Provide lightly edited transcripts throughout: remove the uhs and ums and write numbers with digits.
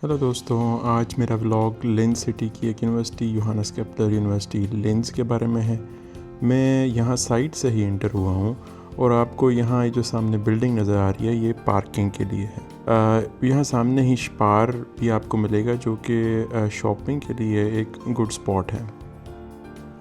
Hello दोस्तों, आज मेरा व्लॉग लेंस सिटी की एक यूनिवर्सिटी योहानस कैपिटल यूनिवर्सिटी लेंस के बारे में है। मैं यहाँ साइट से ही इंटर हुआ हूँ और आपको यहाँ ये जो सामने बिल्डिंग नज़र आ रही है ये पार्किंग के लिए है। यहाँ सामने ही स्पार भी आपको मिलेगा जो कि शॉपिंग के लिए एक गुड स्पॉट है।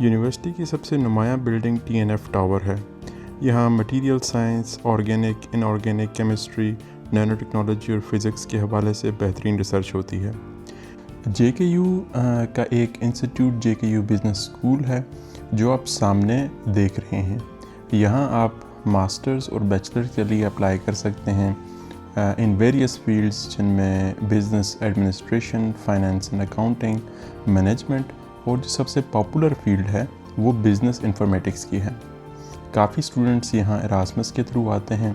यूनिवर्सिटी की सबसे नुमाया बिल्डिंग TNF टावर है। यहाँ material science, organic, inorganic chemistry, nano technology और फिज़िक्स के हवाले से बेहतरीन रिसर्च होती है। JKU का एक इंस्टीट्यूट JKU बिज़नेस स्कूल है जो आप सामने देख रहे हैं। यहाँ आप मास्टर्स और बैचलर के लिए अप्लाई कर सकते हैं इन वेरियस फील्ड्स जिनमें business administration, finance and accounting, management और जो सबसे पॉपुलर फील्ड है वो बिज़नेस इंफॉर्मेटिक्स की है। काफ़ी स्टूडेंट्स यहाँ एरास्मस के थ्रू आते हैं।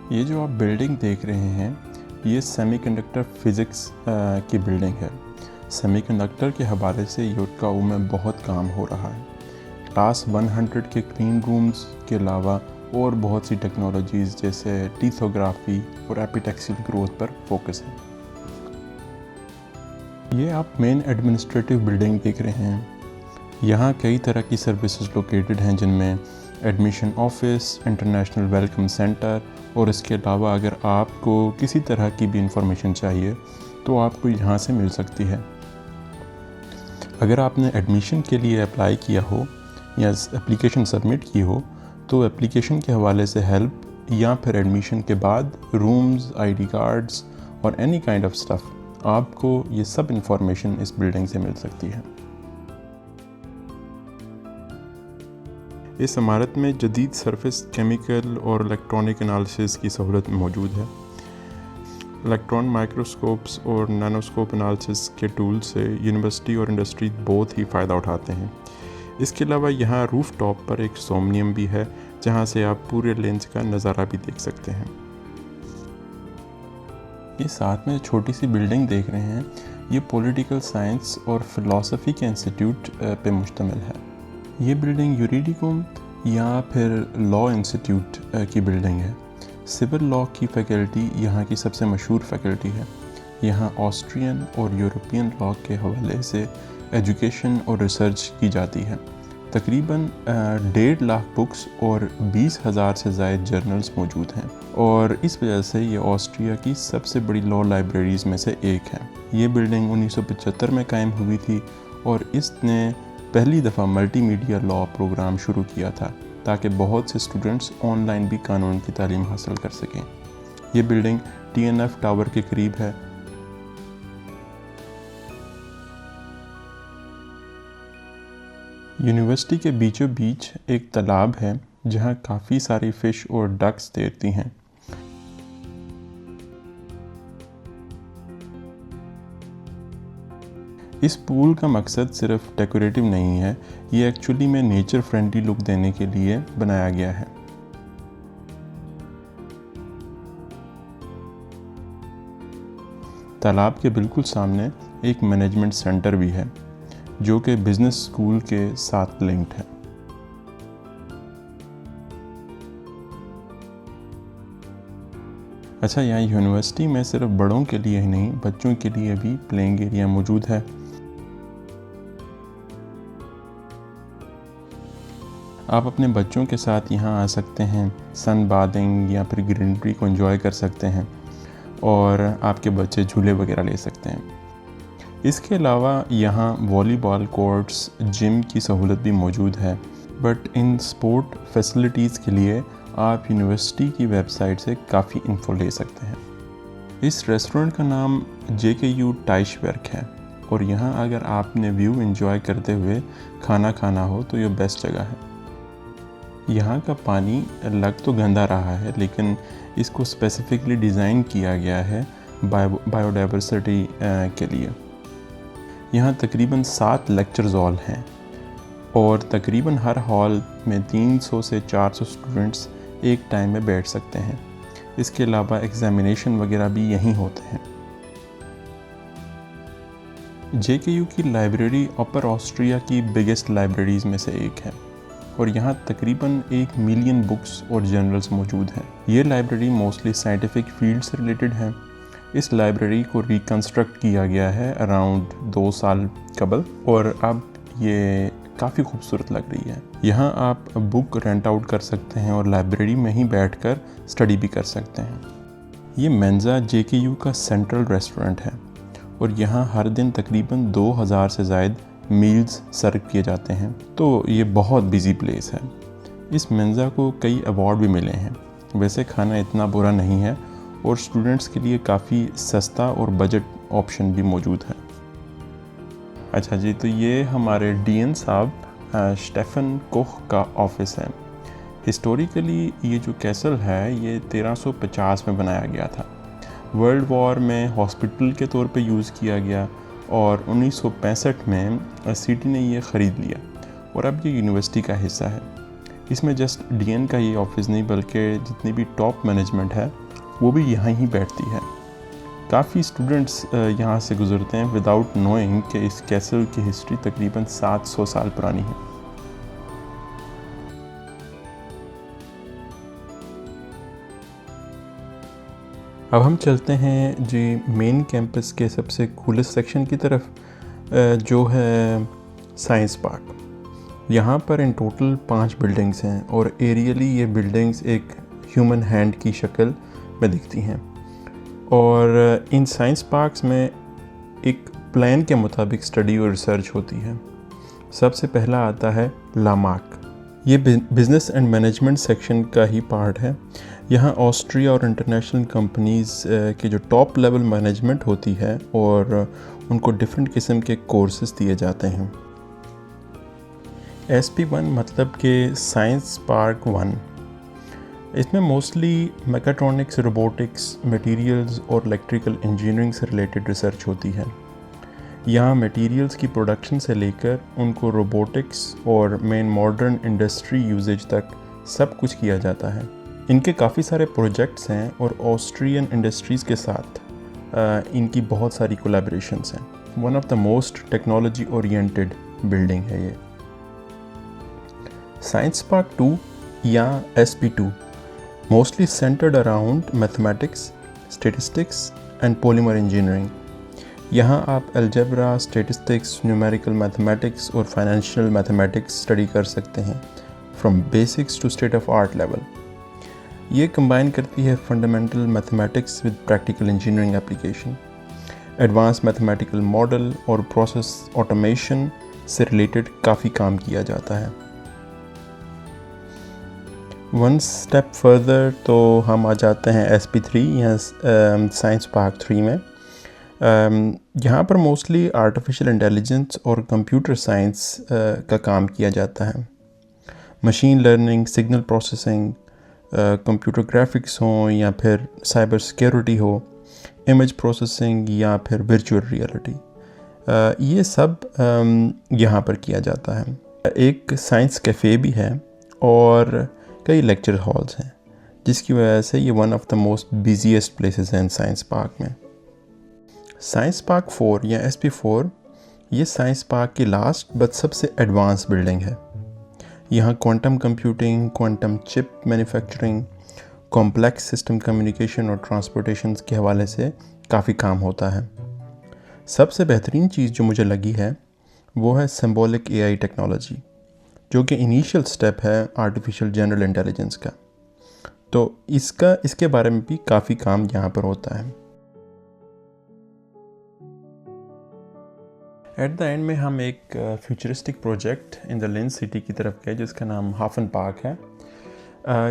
ये जो आप बिल्डिंग देख रहे हैं ये सेमीकंडक्टर फिज़िक्स की बिल्डिंग है। सेमीकंडक्टर के हवाले से यूडकाऊ में बहुत काम हो रहा है। क्लास 100 के क्लीन रूम्स के अलावा और बहुत सी टेक्नोलॉजीज़ जैसे लिथोग्राफी और एपिटेक्सियल ग्रोथ पर फोकस है। ये आप मेन एडमिनिस्ट्रेटिव बिल्डिंग देख रहे हैं। यहाँ कई तरह की सर्विसेज लोकेटेड हैं जिनमें admission office, international welcome centre और इसके अलावा अगर आपको किसी तरह की भी इंफॉर्मेशन चाहिए तो आपको यहाँ से मिल सकती है। अगर आपने एडमिशन के लिए अप्लाई किया हो या एप्लीकेशन सबमिट की हो तो एप्लीकेशन के हवाले से हेल्प या फिर एडमिशन के बाद रूम्स, ID कार्ड्स और एनी काइंड ऑफ स्टफ़, आपको ये सब इंफॉर्मेशन इस बिल्डिंग से मिल सकती है। इस इमारत में जदीद सरफेस केमिकल और इलेक्ट्रॉनिक एनालिसिस की सहूलत मौजूद है। इलेक्ट्रॉन माइक्रोस्कोप्स और नैनोस्कोप एनालिसिस के टूल से यूनिवर्सिटी और इंडस्ट्री बहुत ही फ़ायदा उठाते हैं। इसके अलावा यहाँ रूफ टॉप पर एक सोमनियम भी है जहाँ से आप पूरे लेंस का नज़ारा भी देख सकते हैं। ये साथ में छोटी सी बिल्डिंग देख रहे हैं ये पॉलिटिकल साइंस और फ़िलासफ़ी के इंस्टीट्यूट पे मुश्तमिल है। ये बिल्डिंग यूरिडिकम या फिर लॉ इंस्टीट्यूट की बिल्डिंग है। सिविल लॉ की फ़ैकल्टी यहाँ की सबसे मशहूर फ़ैकल्टी है। यहाँ ऑस्ट्रियन और यूरोपियन लॉ के हवाले से एजुकेशन और रिसर्च की जाती है। तकरीबन 1.5 लाख बुक्स और 20,000 से ज़ायद जर्नल्स मौजूद हैं और इस वजह से ये ऑस्ट्रिया की सबसे बड़ी लॉ लाइब्रेरीज़ में से एक है। ये बिल्डिंग 1975 में कायम हुई थी और इसने पहली दफ़ा मल्टीमीडिया लॉ प्रोग्राम शुरू किया था ताकि बहुत से स्टूडेंट्स ऑनलाइन भी कानून की तालीम हासिल कर सकें। ये बिल्डिंग TNF टावर के करीब है। यूनिवर्सिटी के बीचों बीच एक तालाब है जहाँ काफ़ी सारी फ़िश और डक्स तैरती हैं। इस पूल का मकसद सिर्फ डेकोरेटिव नहीं है, ये एक्चुअली में नेचर फ्रेंडली लुक देने के लिए बनाया गया है। तालाब के बिल्कुल सामने एक मैनेजमेंट सेंटर भी है जो कि बिज़नेस स्कूल के साथ लिंक्ड है। अच्छा, यहाँ यूनिवर्सिटी में सिर्फ बड़ों के लिए ही नहीं बच्चों के लिए भी प्लेइंग एरिया मौजूद है। आप अपने बच्चों के साथ यहाँ आ सकते हैं, सन बाथिंग या फिर ग्रीनरी को एंजॉय कर सकते हैं और आपके बच्चे झूले वगैरह ले सकते हैं। इसके अलावा यहाँ वॉलीबॉल कोर्ट्स, जिम की सहूलत भी मौजूद है। बट इन स्पोर्ट फैसिलिटीज़ के लिए आप यूनिवर्सिटी की वेबसाइट से काफ़ी इन्फो ले सकते हैं। इस रेस्टोरेंट का नाम JKU टाइशबर्ग है और यहाँ अगर आपने व्यू एंजॉय करते हुए खाना खाना हो तो ये बेस्ट जगह है। यहाँ का पानी लग तो गंदा रहा है लेकिन इसको स्पेसिफिकली डिज़ाइन किया गया है बायोडाइवर्सिटी के लिए। यहाँ तकरीबन 7 लेक्चर हॉल हैं और तकरीबन हर हॉल में 300 से 400 स्टूडेंट्स एक टाइम में बैठ सकते हैं। इसके अलावा एग्ज़ामिनेशन वगैरह भी यहीं होते हैं। JKU की लाइब्रेरी अपर ऑस्ट्रिया की बिगेस्ट लाइब्रेरीज़ में से एक है और यहाँ तकरीबन 1 मिलियन बुक्स और जर्नल्स मौजूद हैं। ये लाइब्रेरी मोस्टली साइंटिफिक फील्ड से रिलेटेड है। इस लाइब्रेरी को रिकन्स्ट्रक्ट किया गया है अराउंड 2 साल कबल और अब ये काफ़ी खूबसूरत लग रही है। यहाँ आप बुक रेंट आउट कर सकते हैं और लाइब्रेरी में ही बैठकर स्टडी भी कर सकते हैं। ये मेंज़ा JKU का सेंट्रल रेस्टोरेंट है और यहाँ हर दिन तकरीबन 2000 से ज़ायद मील्स सर्व किए जाते हैं, तो ये बहुत बिज़ी प्लेस है। इस मेंज़ा को कई अवार्ड भी मिले हैं। वैसे खाना इतना बुरा नहीं है और स्टूडेंट्स के लिए काफ़ी सस्ता और बजट ऑप्शन भी मौजूद है। अच्छा जी, तो ये हमारे डीएन साहब स्टेफन कोख का ऑफिस है। हिस्टोरिकली ये जो कैसल है ये 1350 में बनाया गया था। वर्ल्ड वॉर में हॉस्पिटल के तौर पे यूज़ किया गया और 1965 में सिटी ने ये ख़रीद लिया और अब ये यूनिवर्सिटी का हिस्सा है। इसमें जस्ट डीएन का ये ऑफिस नहीं बल्कि जितनी भी टॉप मैनेजमेंट है वो भी यहाँ ही बैठती है। काफ़ी स्टूडेंट्स यहाँ से गुजरते हैं विदाउट नोइंग कि इस कैसल की हिस्ट्री तकरीबन 700 साल पुरानी है। अब हम चलते हैं जी मेन कैंपस के सबसे कूलेस्ट सेक्शन की तरफ, जो है साइंस पार्क। यहाँ पर इन टोटल 5 बिल्डिंग्स हैं और एरियली ये बिल्डिंग्स एक ह्यूमन हैंड की शक्ल में दिखती हैं और इन साइंस पार्क्स में एक प्लान के मुताबिक स्टडी और रिसर्च होती है। सबसे पहला आता है लामार्क। ये बिज़नेस एंड मैनेजमेंट सेक्शन का ही पार्ट है। यहाँ ऑस्ट्रिया और इंटरनेशनल कंपनीज़ के जो टॉप लेवल मैनेजमेंट होती है और उनको डिफरेंट किस्म के कोर्सेज दिए जाते हैं। SP1 मतलब कि साइंस पार्क 1। इसमें मोस्टली मैकाट्रॉनिक्स, रोबोटिक्स, मटेरियल्स और इलेक्ट्रिकल इंजीनियरिंग से रिलेटेड रिसर्च होती है। यहाँ मटेरियल्स की प्रोडक्शन से लेकर उनको रोबोटिक्स और मेन मॉडर्न इंडस्ट्री यूजेज तक सब कुछ किया जाता है। इनके काफ़ी सारे प्रोजेक्ट्स हैं और ऑस्ट्रियन इंडस्ट्रीज़ के साथ इनकी बहुत सारी कोलैबोरेशंस हैं। One of the most technology oriented building है ये। साइंस पार्क 2 या SP2 mostly centred around mathematics, statistics and polymer engineering. यहाँ आप अलजेब्रा, स्टैटिस्टिक्स, न्यूमेरिकल मैथमेटिक्स और फाइनेंशियल मैथमेटिक्स स्टडी कर सकते हैं from basics to state of art level. ये कंबाइन करती है fundamental mathematics with practical engineering application. Advance mathematical model और प्रोसेस ऑटोमेशन से रिलेटेड काफ़ी काम किया जाता है। वन स्टेप फर्दर तो हम आ जाते हैं SP3 या साइंस पार्क 3 में। यहाँ पर मोस्टली आर्टिफिशियल इंटेलिजेंस और कंप्यूटर साइंस का काम किया जाता है। Machine learning, signal processing, computer graphics हो या फिर साइबर सिक्योरिटी हो, इमेज प्रोसेसिंग या फिर वर्चुअल रियलिटी, ये सब यहाँ पर किया जाता है। एक साइंस कैफ़े भी है और कई लेक्चर हॉल्स हैं, जिसकी वजह से ये one of the most busiest places हैं साइंस पार्क में। साइंस पार्क 4 या SP4 ये साइंस पार्क की लास्ट बट सबसे एडवांस बिल्डिंग है। यहाँ quantum computing, quantum chip manufacturing, complex system communication और ट्रांसपोर्टेशन के हवाले से काफ़ी काम होता है। सबसे बेहतरीन चीज़ जो मुझे लगी है वो है सिंबॉलिक AI टेक्नोलॉजी, जो कि इनिशियल स्टेप है आर्टिफिशियल जनरल इंटेलिजेंस का। तो इसके बारे में भी काफ़ी काम यहाँ पर होता है। एट द एंड में हम एक futuristic project in the lens city की तरफ गए जिसका नाम हाफन पार्क है।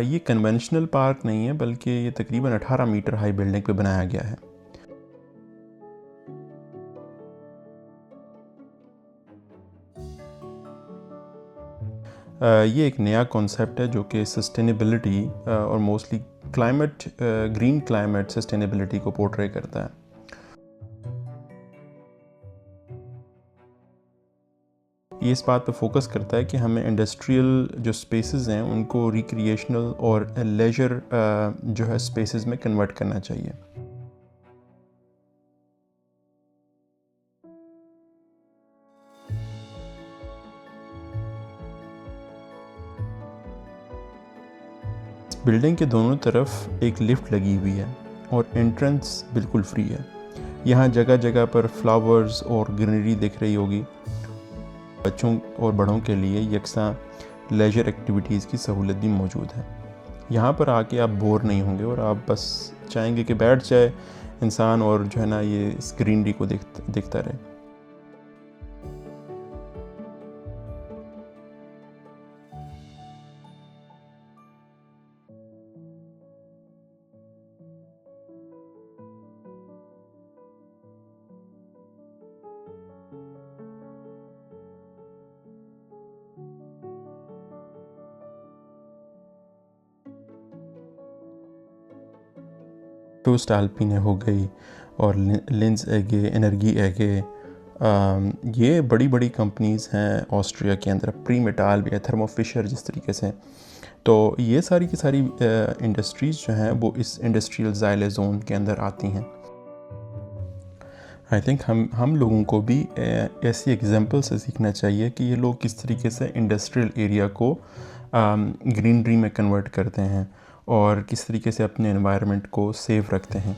ये कन्वेंशनल पार्क नहीं है बल्कि ये तकरीबन 18 मीटर हाई बिल्डिंग पे बनाया गया है। ये एक नया कॉन्सेप्ट है जो कि सस्टेनेबिलिटी और मोस्टली ग्रीन क्लाइमेट सस्टेनेबिलिटी को पोर्ट्रे करता है। ये इस बात पर फोकस करता है कि हमें इंडस्ट्रियल जो स्पेसेस हैं उनको रिक्रिएशनल और लेजर जो है स्पेसेस में कन्वर्ट करना चाहिए। बिल्डिंग के दोनों तरफ एक लिफ्ट लगी हुई है और एंट्रेंस बिल्कुल फ्री है। यहाँ जगह जगह पर फ्लावर्स और ग्रीनरी दिख रही होगी। बच्चों और बड़ों के लिए यकसां लेजर एक्टिविटीज़ की सहूलत भी मौजूद है। यहाँ पर आके आप बोर नहीं होंगे और आप बस चाहेंगे कि बैठ जाए इंसान और जो है ना ये इस ग्रीनरी को देखता रहे। टोस्ट आल्पिने हो गई और लिंस एगे, एनर्जी एगे, ये बड़ी बड़ी कंपनीज़ हैं ऑस्ट्रिया के अंदर। प्री मेटाल भी है, थर्मो फिशर जिस तरीके से। तो ये सारी की सारी इंडस्ट्रीज़ जो हैं वो इस इंडस्ट्रियल ज़ाइले जोन के अंदर आती हैं। आई थिंक हम लोगों को भी ऐसी एग्जांपल से सीखना चाहिए कि ये लोग किस तरीके से इंडस्ट्रियल एरिया को ग्रीनरी में कन्वर्ट करते हैं और किस तरीके से अपने एनवायरनमेंट को सेफ रखते हैं।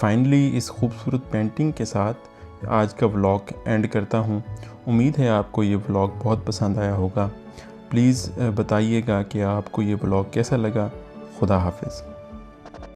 फाइनली इस खूबसूरत पेंटिंग के साथ आज का व्लॉग एंड करता हूँ। उम्मीद है आपको ये व्लॉग बहुत पसंद आया होगा। प्लीज़ बताइएगा कि आपको ये व्लॉग कैसा लगा। खुदा हाफिज़।